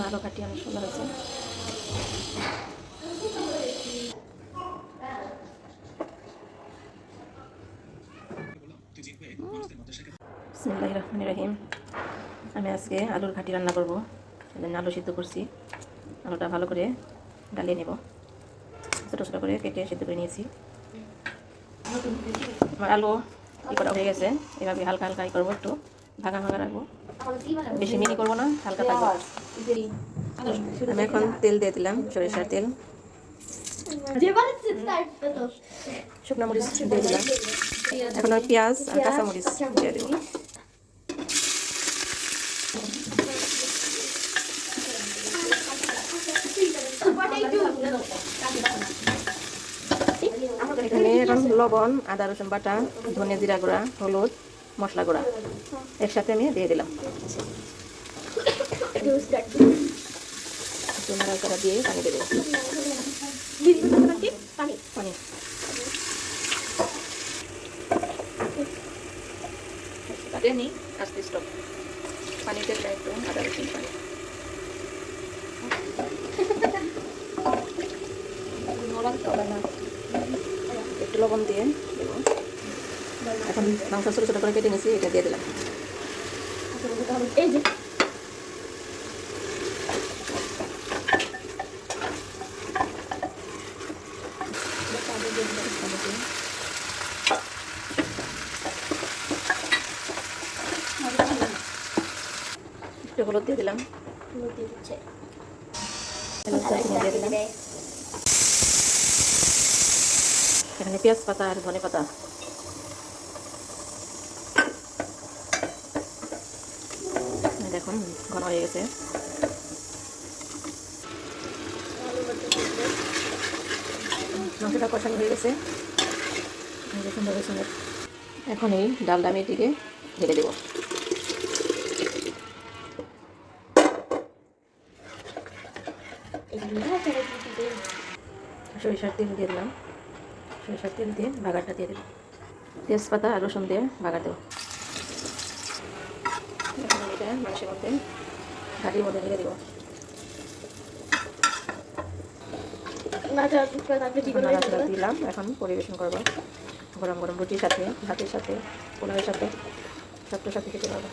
আলু ঘাটি অনেক সুন্দর হয়েছে। বিসমিল্লাহির রহমানির রহিম। আমি আজকে আলুর ঘাটি রান্না করব। সেজন্য আলু সিদ্ধ করছি। আলুটা ভালো করে গালিয়ে নেব। ছোটো ছোটো করে কেটে সিদ্ধ করে নিয়েছি। আমার আলু করা হয়ে গেছে। এভাবে হালকা হালকা করবো, একটু ভাঙা ভাঙা রাখবো, বেশি মিহি করবো না, হালকা থাকবো। আমি এখন তেল দিয়ে দিলাম, সরিষার তেল। শুকনো মরিচ দিয়ে দিলাম। এখন আমি পেঁয়াজ আর কাঁচা মরিচ দিয়ে দেবো। এখানে এখন লবণ, আদা রসুন বাটা, ধনে জিরা গুঁড়া, হলুদ, মশলা গুঁড়া একসাথে আমি দিয়ে দিলাম। নাড়াচাড়া দিয়ে পানি দেবো। পানি কাটে নি আস্তে স্টপ। পানিতে একটু আদা রসুন পানি, একটু লবণ দিয়ে দেবো। এখন মাংস ছোটো ছোটো করে কেটে নিয়েছি, এটা দিয়ে দিলাম। এই যে একটু হলুদ দিয়ে দিলাম। এখানে পেঁয়াজ পাতা আর ধনে পাতা। দেখুন ঘন হয়ে গেছে। মাংসটা কষানো হয়ে গেছে। এখন এই ডালটা আমি এটিকে ঢেলে দেবো। সরিষার তেল দিয়ে দিলাম। সরিষার তেল দিয়ে বাগারটা দিয়ে দেবো। তেজপাতা আর রসুন দিয়ে বাগার দেবো। এখন এটা মাংসের মধ্যে ঘাটির মধ্যে ঢেলে দেবো। দিলাম। এখন পরিবেশন করবো গরম গরম রুটির সাথে, ভাতের সাথে, পোলাওয়ের সাথে, সবটার সাথে খেতে পারবো।